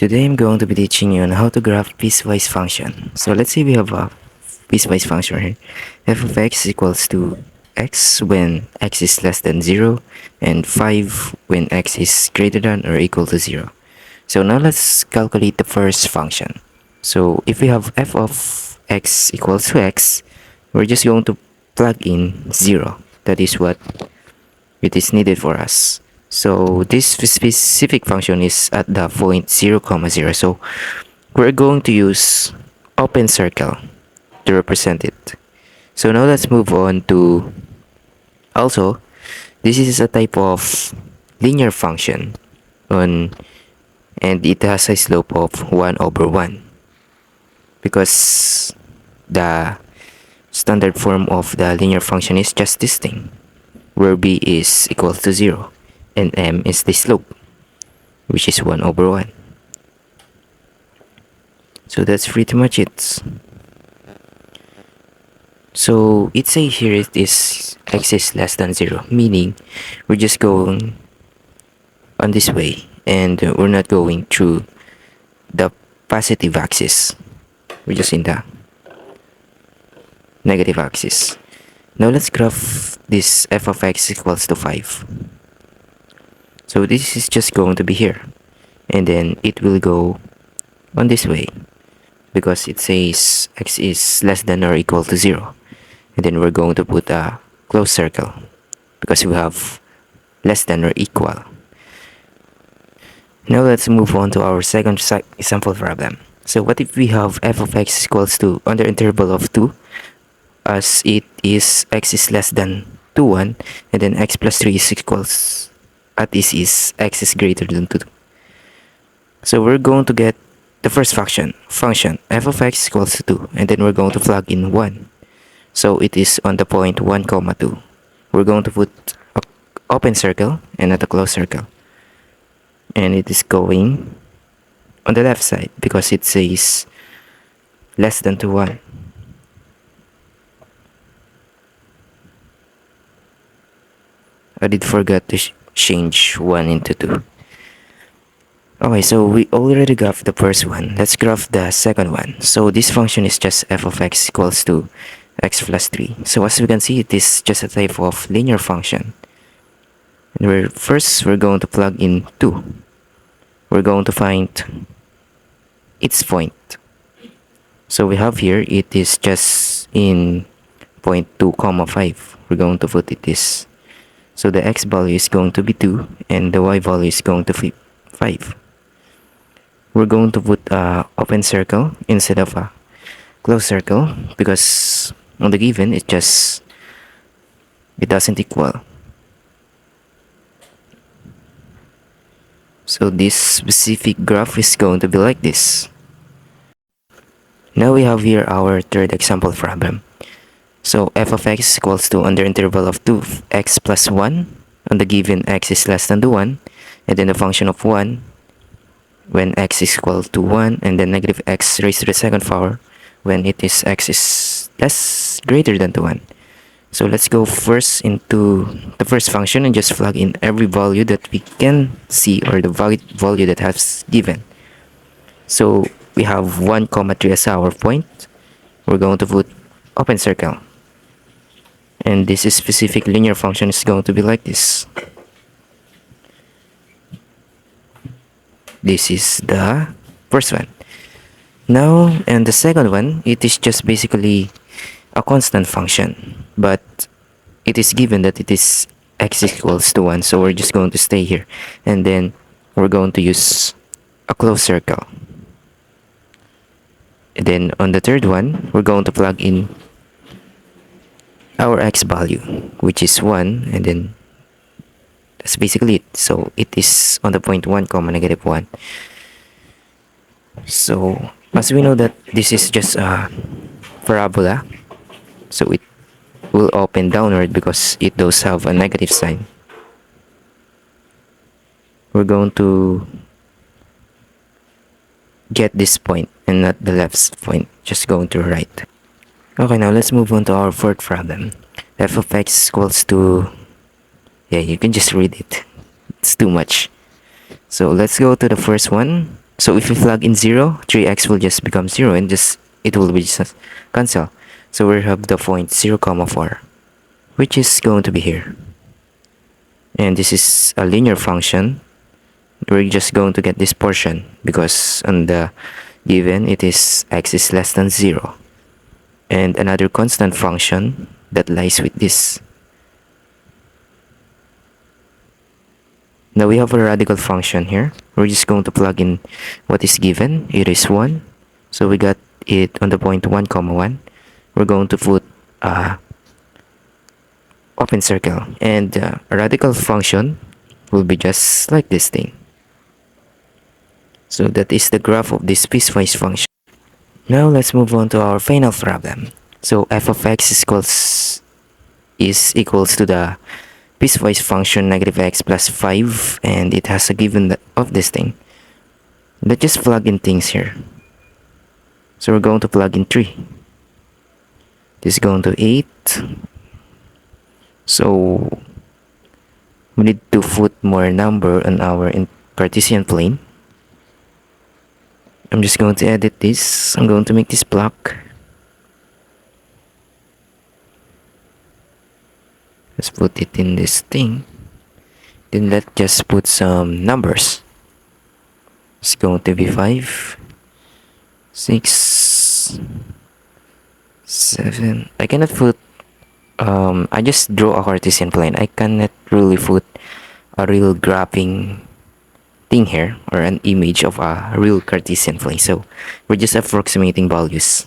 Today I'm going to be teaching you on how to graph piecewise function. So let's say we have a piecewise function here. F of x equals to x when x is less than 0 and 5 when x is greater than or equal to 0. So now let's calculate the first function. So if we have f of x equals to x, we're just going to plug in 0. That is what it is needed for us. So this specific function is at the point 0, 0. So we're going to use open circle to represent it. So now let's move on to, also, this is a type of linear function on, and it has a slope of 1 over 1 because the standard form of the linear function is just this thing, where b is equal to 0 and m is the slope, which is 1 over 1. So that's pretty much it. So it say here it is x is less than 0, meaning we're just going on this way and we're not going through the positive axis. We're just in the negative axis. Now let's graph this f of x equals to 5. So this is just going to be here, and then it will go on this way because it says x is less than or equal to 0, and then we're going to put a closed circle because we have less than or equal. Now let's move on to our second example problem. So what if we have f of x equals to, under interval of 2, as it is x is less than 2, 1, and then x plus 3 is equals, at this is x is greater than 2. So we're going to get the first function f of x equals to 2, and then we're going to plug in 1. So it is on the point 1, 2. We're going to put an open circle and not a closed circle, and it is going on the left side because it says less than 2, 1. I did forget to change 1 into 2. Okay, so we already graphed the first one. Let's graph the second one. So this function is just f of x equals to x plus 3. So as we can see, it is just a type of linear function. And we're going to plug in 2. We're going to find its point. So we have here, it is just in point 2, 5. We're going to put it this. So the x value is going to be 2 and the y value is going to be 5. We're going to put an open circle instead of a closed circle because on the given it doesn't equal. So this specific graph is going to be like this. Now we have here our third example problem. So f of x equals to, under interval of 2, x plus 1, on the given x is less than 1, and then the function of 1 when x is equal to 1, and then negative x raised to the second power when it is x is greater than 1. So let's go first into the first function and just plug in every value that we can see, or the value that has given. So we have 1, 3 as our point. We're going to put open circle, and this specific linear function is going to be like this. This is the first one. Now, and the second one, it is just basically a constant function, but it is given that it is x equals to 1, so we're just going to stay here, and then we're going to use a closed circle. And then on the third one, we're going to plug in our x value, which is 1, and then that's basically it. So it is on the point 1, negative 1. So as we know that this is just a parabola, so it will open downward because it does have a negative sign. We're going to get this point and not the left point, just going to the right. Okay, now let's move on to our fourth problem. F of x equals to, yeah, you can just read it, it's too much. So let's go to the first one. So if we plug in 0, 3x will just become 0 and just it will be just cancel. So we have the point 0 comma 4, which is going to be here. And this is a linear function. We're just going to get this portion because on the given it is x is less than 0. And another constant function that lies with this. Now we have a radical function here. We're just going to plug in what is given. It is 1. So we got it on the point 1 comma 1. We're going to put a open circle, and a radical function will be just like this thing. So that is the graph of this piecewise function. Now let's move on to our final problem. So f of x is equals to the piecewise function negative x plus 5, and it has a given of this thing. Let's just plug in things here. So we're going to plug in 3. This is going to 8. So we need to put more number on our Cartesian plane. I'm just going to edit this. I'm going to make this block. Let's put it in this thing. Then let's just put some numbers. It's going to be 5, 6, 7. I cannot put I just draw a Cartesian plane. I cannot really put a real graphing thing here or an image of a real Cartesian plane. So we're just approximating values.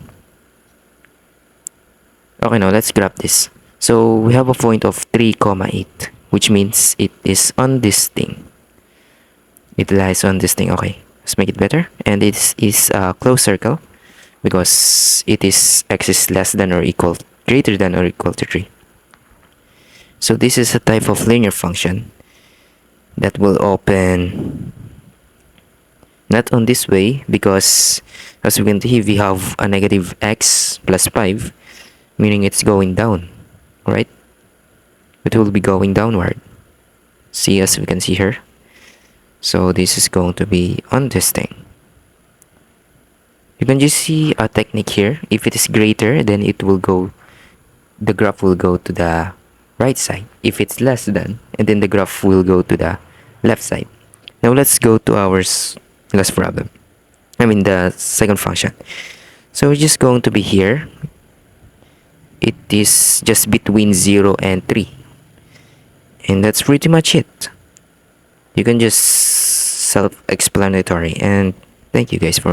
Okay, now let's graph this. So we have a point of 3, 8, which means it is on this thing. It lies on this thing. Okay, let's make it better. And it is a closed circle because it is x is less than or equal, greater than or equal to 3. So this is a type of linear function that will open not on this way, because as we can see we have a negative x plus 5, meaning it's going down, right? It will be going downward. See, as we can see here. So this is going to be on this thing. You can just see a technique here. If it is greater, then it will go, the graph will go to the right side. If it's less than, and then the graph will go to the left side. Now let's go to our last problem. I mean the second function. So we're just going to be here. It is just between 0 and 3. And that's pretty much it. You can just self-explanatory, and thank you guys for